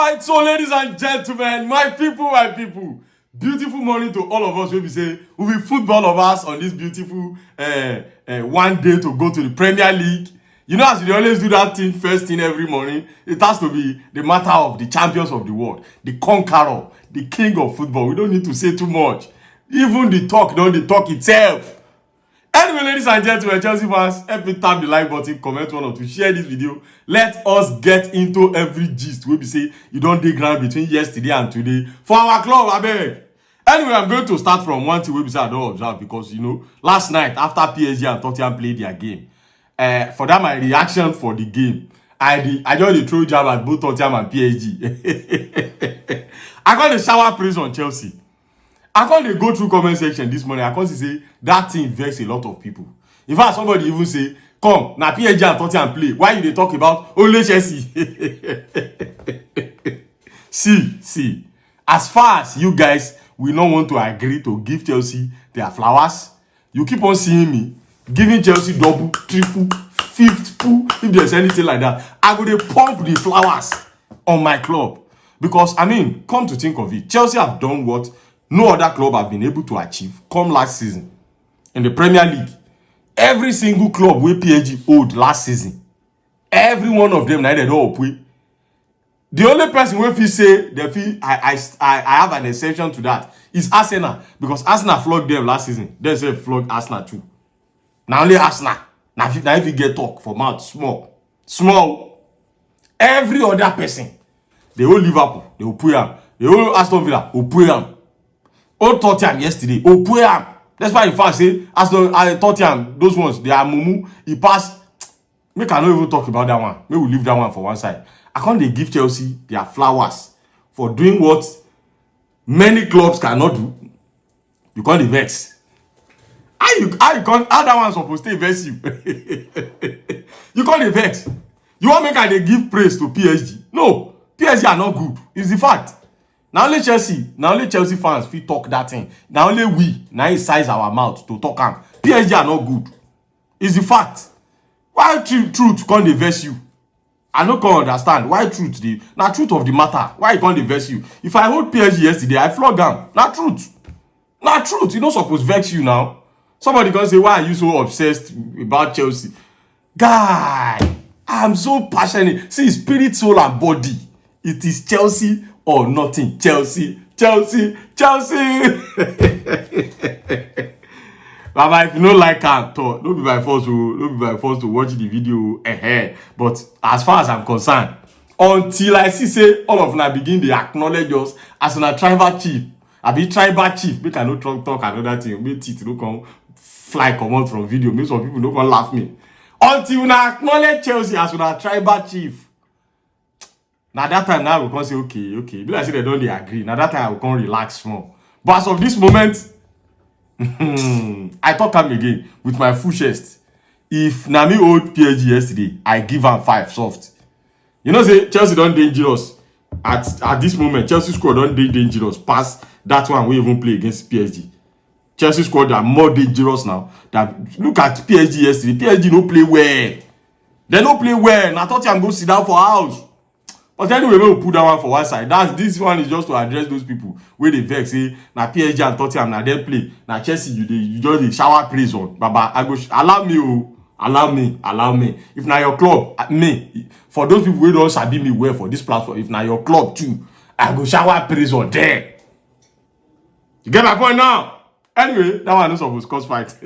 Alright, so ladies and gentlemen, my people, beautiful morning to all of us. We say we will football of us on this beautiful one day to go to the Premier League. You know, as we always do that thing first thing every morning, it has to be the matter of the champions of the world, the conqueror, the king of football. We don't need to say too much. Even the talk, don't the talk itself. Anyway, ladies and gentlemen, Chelsea fans, help me tap the like button, comment one or two, share this video. Let us get into every gist. We be say you don't dig ground between yesterday and today for our club, I beg. Anyway, I'm going to start from one thing we be say I don't observe because you know last night after PSG and Tottenham played their game, for that my reaction for the game, I just throw jab at both Tottenham and PSG. I got the shower praise on Chelsea. I can't go through comment section this morning. I can't say that thing vex a lot of people. In fact, somebody even say, come, now PSG and Tottenham play. Why you they talk about only Chelsea? See, as far as you guys will not want to agree to give Chelsea their flowers, you keep on seeing me giving Chelsea double, triple, fifth, if there's anything like that. I go to pump the flowers on my club. Because, I mean, come to think of it, Chelsea have done what no other club have been able to achieve come last season in the Premier League. Every single club where PSG owed last season, every one of them now they don't pay. The only person where feel say they feel I have an exception to that is Arsenal, because Arsenal flogged them last season. They say flogged Arsenal too. Now only Arsenal. Now if you get talk for mouth small. Every other person, they all Liverpool, they will pay them. They all Aston Villa, will pay them. Old Tottenham yesterday. Oh, boy, that's why in fact say as I Tottenham, those ones they are mumu. He passed. Make I not even talk about that one. Maybe we leave that one for one side. I can't they give Chelsea their flowers for doing what many clubs cannot do. You can't vex. How that one supposed to vex you? You can't vex. You want make they give praise to PSG? No, PSG are not good. It's the fact. Now only Chelsea fans fit talk that thing. Now only we now size our mouth to talk am. PSG are not good. It's the fact. Why truth can't vex you? I no can understand why truth the now truth of the matter. Why it can't vex you? If I hold PSG yesterday, I flog them. Not truth. Not truth. You don't suppose vex you now. Somebody can say, why are you so obsessed about Chelsea? Guy, I'm so passionate. See, spirit, soul, and body. It is Chelsea or nothing. Chelsea. Baba, if you don't like her, don't be by force to watch the video ahead. But as far as I'm concerned, until I see say all of them begin to acknowledge us as a tribal chief, I be tribal chief. Make I no talk another thing. Make teeth no come fly come out from video. Make some people don't come laugh me. Until I acknowledge Chelsea as a tribal chief. Now that time now we can say okay. But I say they don't agree. Now that time I will come relax more. But as of this moment, I talk am again with my full chest. If Nami owed PSG yesterday, I give her 5 soft. You know, say Chelsea don't dangerous at this moment. Chelsea squad don't dangerous past that one we even play against PSG. Chelsea squad are more dangerous now. Look at PSG yesterday. PSG no play well. They no play well. Now I thought I'm going to sit down for house. But anyway, we'll put that one for one side. This one is just to address those people where they vex say now PSG and Tottenham now they play. Now Chelsea you just shower praise on. Baba, I go allow me. If now your club, me, for those people who don't sabi me well for this platform, if now your club too, I go shower praise on there. You get my point now? Anyway, that one is supposed to cause fight.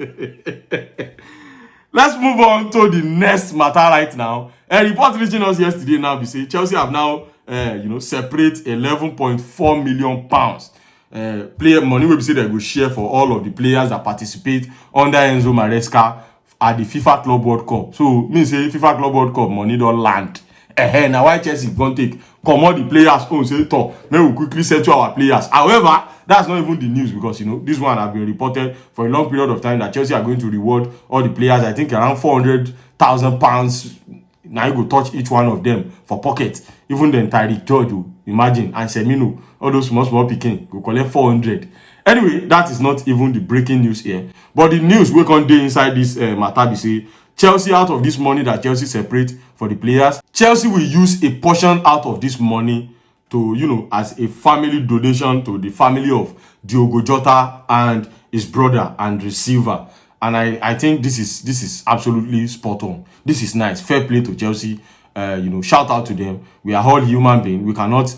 Let's move on to the next matter right now. A report reaching us yesterday now, we say Chelsea have now, separate 11.4 million pounds. Player money will be say they will share for all of the players that participate under Enzo Maresca at the FIFA Club World Cup. So, me say FIFA Club World Cup money don't land. Now why Chelsea gonna take come all the players own say talk. May we quickly settle our players. However, that's not even the news because this one has been reported for a long period of time that Chelsea are going to reward all the players. I think around £400,000. Now you go touch each one of them for pocket. Even the entire George, imagine, and Semino, all those small picking, go collect 400. Anyway, that is not even the breaking news here. But the news we can do inside this matter, we say Chelsea, out of this money that Chelsea separate for the players, Chelsea will use a portion out of this money to, you know, as a family donation to the family of Diogo Jota and his brother and Silva. And I think this is absolutely spot on. This is nice. Fair play to Chelsea. You know, shout out to them. We are all human beings. We cannot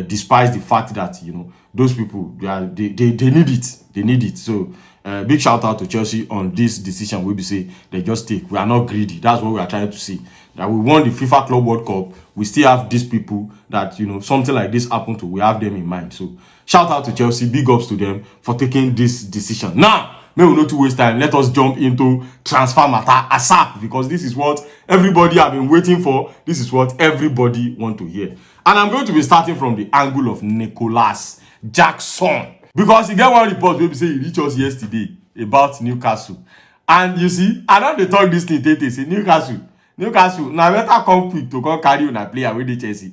despise the fact that, you know, those people, they need it. They need it. So big shout out to Chelsea on this decision. We be say they just take. We are not greedy. That's what we are trying to say. That we won the FIFA Club World Cup. We still have these people that, you know, something like this happened to. We have them in mind. So shout out to Chelsea. Big ups to them for taking this decision. Now, may we not to waste time. Let us jump into transfer matter ASAP, because this is what everybody have been waiting for. This is what everybody want to hear. And I'm going to be starting from the angle of Nicolas Jackson, because you get one report where we say he reached us yesterday about Newcastle. And you see, I don't dey talk this thing. They say Newcastle, now better come quick to come carry on a player with the Chelsea.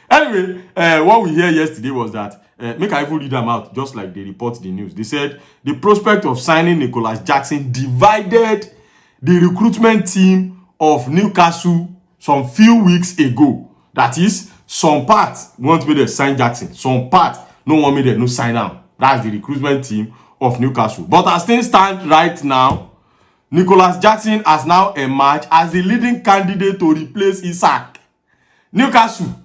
Anyway, what we hear yesterday was that, make I even read them out, just like they report the news. They said the prospect of signing Nicolas Jackson divided the recruitment team of Newcastle some few weeks ago. That is, some part want me to sign Jackson, some part no want me to no sign him. That's the recruitment team of Newcastle. But as things stand right now, Nicolas Jackson has now emerged as the leading candidate to replace Isak. Newcastle.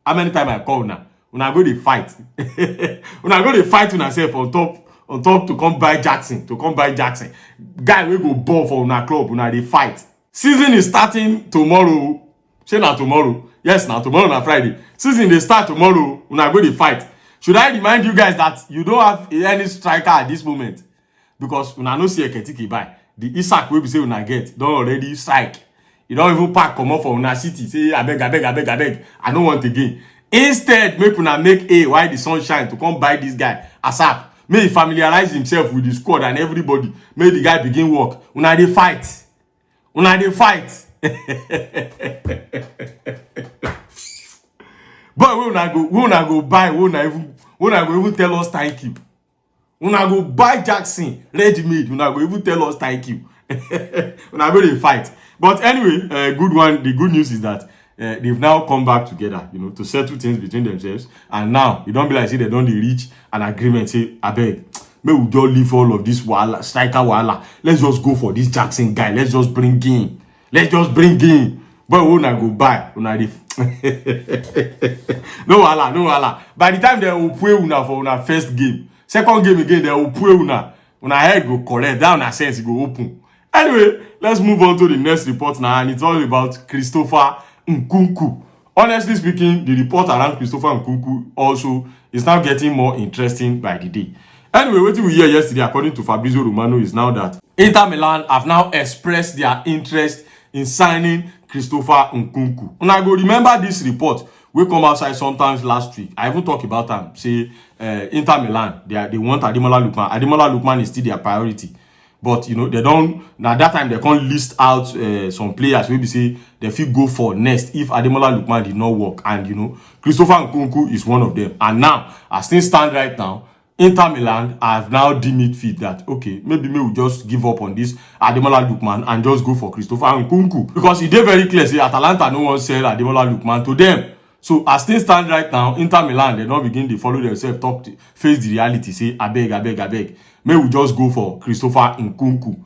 How many times I call now? When I go to fight, when I go to fight with myself on top to come buy Jackson, Guy will go ball for una club when they fight. Season is starting tomorrow. Say now tomorrow. Yes, now tomorrow na Friday. Season they start tomorrow when I go to fight. Should I remind you guys that you don't have any striker at this moment? Because when I no see a Ketiki buy, the Isak will be say when I get don't already strike. You don't even pack come up for una city. Say I beg. I don't want again. Instead, make una make a while the sun shine to come buy this guy ASAP. May he familiarize himself with the squad and everybody. May the guy begin work. Una dey fight. But we una go buy. We una go even tell us thank you. Una go buy Jackson ready made. Una go even tell us thank you. Una go dey fight. But anyway, good one. The good news is that they've now come back together, you know, to settle things between themselves. And now you don't be like say they don't reach an agreement. Say, I beg, may we just leave all of this striker wala. Let's just go for this Jackson guy. Let's just bring in. But we not go buy. No wala. By the time they will play una for una first game, second game again they will play una. Una head go correct. Down una sense go open. Anyway, let's move on to the next report now, and it's all about Christopher Nkunku. Honestly speaking, the report around Christopher Nkunku also is now getting more interesting by the day. Anyway, what we hear yesterday, according to Fabrizio Romano, is now that Inter Milan have now expressed their interest in signing Christopher Nkunku. And I go remember this report will come outside sometimes last week. I even talk about them. Say Inter Milan, they want Ademola Lookman. Ademola Lookman is still their priority. But, you know, they don't, now that time they can't list out some players where we say they feel go for next if Ademola Lookman did not work. And, you know, Christopher Nkunku is one of them. And now, as things stand right now, Inter Milan have now deemed it fit that, okay, maybe we'll just give up on this Ademola Lookman and just go for Christopher Nkunku. Because it is very clear, say Atalanta no one sell Ademola Lookman to them. So as things stand right now, Inter Milan, they don't begin to follow themselves, face the reality, say, I beg. May we just go for Christopher Nkunku.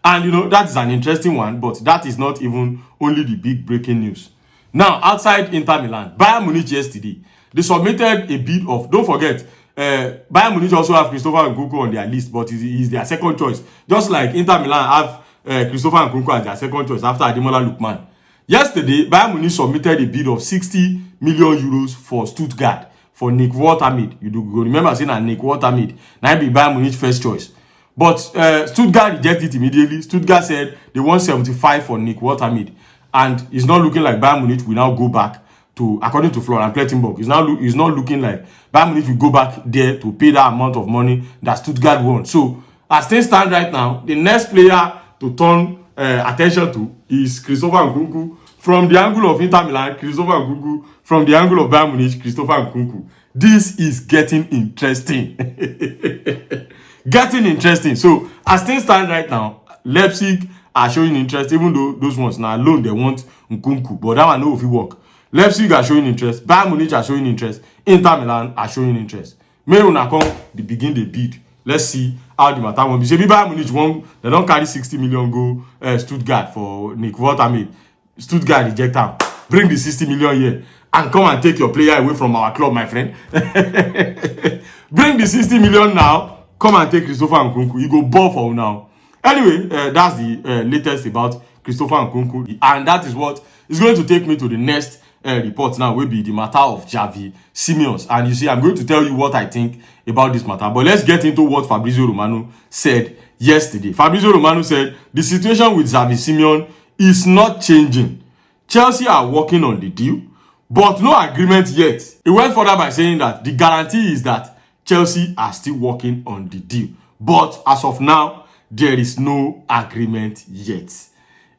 And, you know, that is an interesting one, but that is not even only the big breaking news. Now, outside Inter Milan, Bayern Munich yesterday, they submitted a bid of, don't forget, Bayern Munich also have Christopher Nkunku on their list, but he's their second choice. Just like Inter Milan have Christopher Nkunku as their second choice after Ademola Lookman. Yesterday, Bayern Munich submitted a bid of 60 million euros for Stuttgart, for Nick Watermead. You do remember saying that Nick Watermead now be Bayern Munich first choice. But Stuttgart rejected it immediately. Stuttgart said they want 75 for Nick Watermead. And it's not looking like Bayern Munich will now go back to, according to Florian Plettenberg, it's not looking like Bayern Munich will go back there to pay that amount of money that Stuttgart wants. So, as things stand right now, the next player to turn attention to is Christopher Nkunku. From the angle of Inter Milan, Christopher Nkunku. From the angle of Bayern Munich, Christopher Nkunku. This is getting interesting. Getting interesting. So, as things stand right now, Leipzig are showing interest, even though those ones now alone they want Nkunku. But that one know if it work. Leipzig are showing interest. Bayern Munich are showing interest. Inter Milan are showing interest. May una come begin the bid. Let's see how the matter will be. Maybe Bayern Munich won. They don't carry 60 million go Stuttgart for Nick Waterman. Stuttgart reject am. Bring the 60 million here and come and take your player away from our club, my friend. Bring the 60 million now. Come and take Christopher Nkunku. You go ball for now. Anyway, that's the latest about Christopher Nkunku, and that is what is going to take me to the next report now. Will be the matter of Xavi Simeons, and you see, I'm going to tell you what I think about this matter. But let's get into what Fabrizio Romano said yesterday. Fabrizio Romano said the situation with Xavi Simeons is not changing. Chelsea are working on the deal, but no agreement yet. He went further by saying that the guarantee is that Chelsea are still working on the deal, but as of now, there is no agreement yet.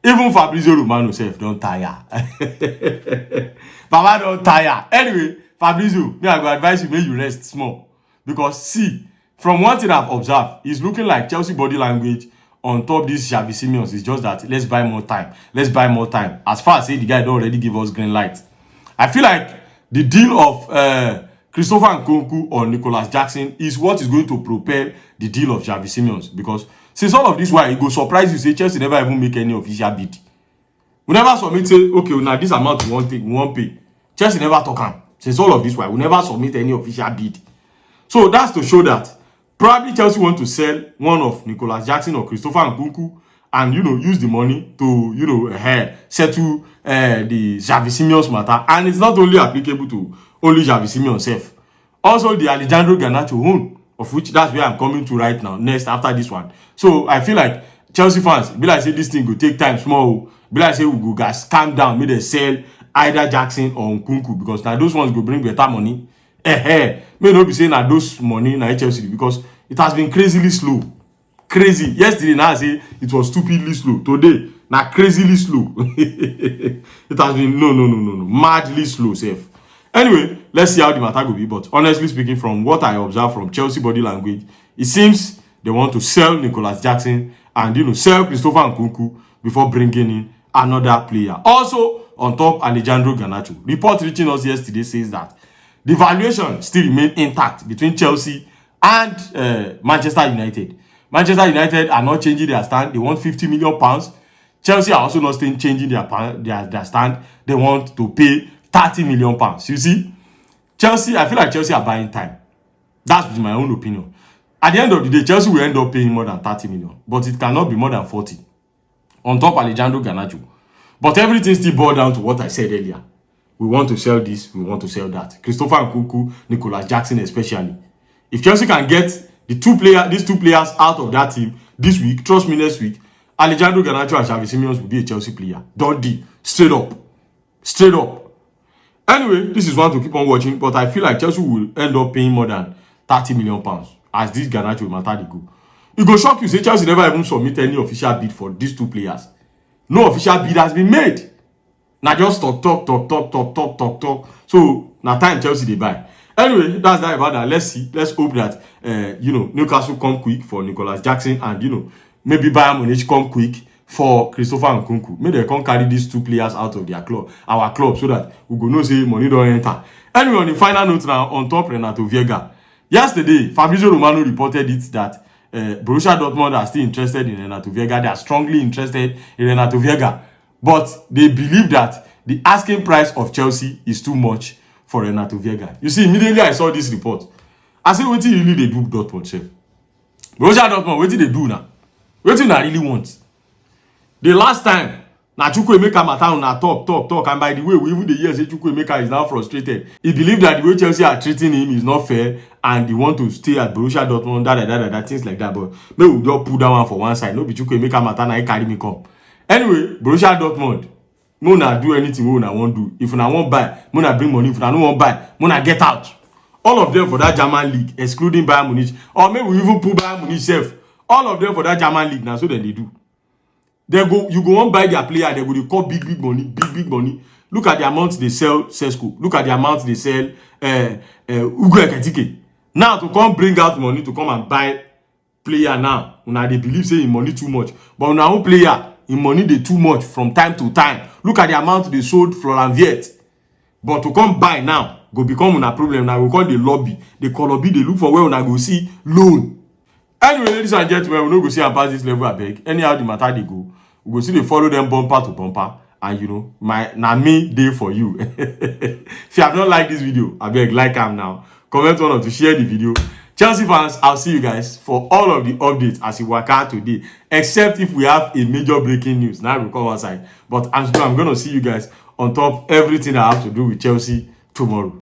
Even Fabrizio Romano self don't tire. Baba don't tire. Anyway, Fabrizio, me I go advise you, make you rest small. Because see, from one thing I've observed, it's looking like Chelsea body language on top this Xavi Simeons is just that let's buy more time. Let's buy more time. As far as say the guy don't already give us green light. I feel like the deal of Christopher Nkunku or Nicholas Jackson is what is going to propel the deal of Xavi Simeons, because since all of this while, it go surprise you say Chelsea never even make any official bid. We never submit say, okay, now this amount we won't pay. Chelsea never talk am. Since all of this while, we never submit any official bid. So that's to show that probably Chelsea want to sell one of Nicholas Jackson or Christopher Nkunku and, use the money to, settle the Xavi Simeons matter. And it's not only applicable to only Xavi Simeons self. Also the Alejandro Garnacho own, of which that's where I'm coming to right now, next after this one. So I feel like Chelsea fans, be like say this thing go take time small. Be like say we go guys calm down, make them sell either Jackson or Nkunku, because now those ones go bring better money. May not be saying that those money na Chelsea, because it has been crazily slow. Crazy. Yesterday now I say it was stupidly slow. Today, now crazily slow. It has been no, madly slow, safe. Anyway, let's see how the matter will be. But honestly speaking, from what I observe from Chelsea body language, it seems they want to sell Nicholas Jackson and sell Christopher Nkunku before bringing in another player. Also, on top, Alejandro Garnacho. Report reaching us yesterday says that the valuation still remains intact between Chelsea and Manchester United. Manchester United are not changing their stand. They want £50 million. Chelsea are also not changing their stand. They want to pay £30 million. You see, Chelsea, I feel like Chelsea are buying time. That's my own opinion. At the end of the day, Chelsea will end up paying more than 30 million, but it cannot be more than 40. On top, Alejandro Garnacho. But everything still boils down to what I said earlier. We want to sell this, we want to sell that. Christopher Nkunku, Nicholas Jackson especially. If Chelsea can get these two players out of that team this week, trust me, next week, Alejandro Garnacho and Xavi Simeons will be a Chelsea player. Don't deal. Straight up. Straight up. Anyway, this is one to keep on watching, but I feel like Chelsea will end up paying more than £30 million as this Garnacho matter they go. It go shock you, say Chelsea never even submit any official bid for these two players. No official bid has been made. Now just talk. So now time Chelsea they buy. Anyway, that's that about that. Let's see. Let's hope that Newcastle come quick for Nicholas Jackson, and maybe Bayern Munich come quick for Christopher Nkunku. Maybe they can carry these two players out of their club, our club, so that we go know say money don't enter. Anyway, on the final note now, on top Renato Vieira. Yesterday, Fabrizio Romano reported it that Borussia Dortmund are still interested in Renato Vieira. They are strongly interested in Renato Vieira. But they believe that the asking price of Chelsea is too much for Renato Vieira. You see, immediately I saw this report. I said, what really they do Dortmund, chef? Borussia Dortmund, what did they do now? What do they really want? The last time, na Chukwuemeka matter na talk. And by the way, we even the year say Chukwuemeka is now frustrated. He believes that the way Chelsea are treating him is not fair, and he want to stay at Borussia Dortmund, that things like that. But maybe we'll just put that one for one side. No be Chukwuemeka matter na he carry me come. Anyway, Borussia Dortmund, Mona do anything Mona won't do. If I won't buy, Mona bring money. If I don't want buy, Mona get out. All of them for that German league, excluding Bayern Munich. Or maybe we even put Bayern Munich self. All of them for that German league now, so then they do. You go on buy their player, they go to call big money. Look at the amount they sell Sesko. Look at the amount they sell Ugo Ekitike. Now to come bring out money to come and buy player now. Now they believe saying money too much. But now player in money they too much from time to time. Look at the amount they sold Florian Wirtz. But to come buy now go become una problem. Now we call the lobby. The lobby, they look for where una go see loan. Anyway, ladies and gentlemen, we no go see am pass this level abeg. Anyhow the matter they go, we go see they follow them bumper to bumper. And you know, na me day for you. If you have not liked this video, abeg like am now. Comment one or to share the video. Chelsea fans, I'll see you guys for all of the updates as we work out today. Except if we have a major breaking news. Now we come outside. But I'm going to see you guys on top everything I have to do with Chelsea tomorrow.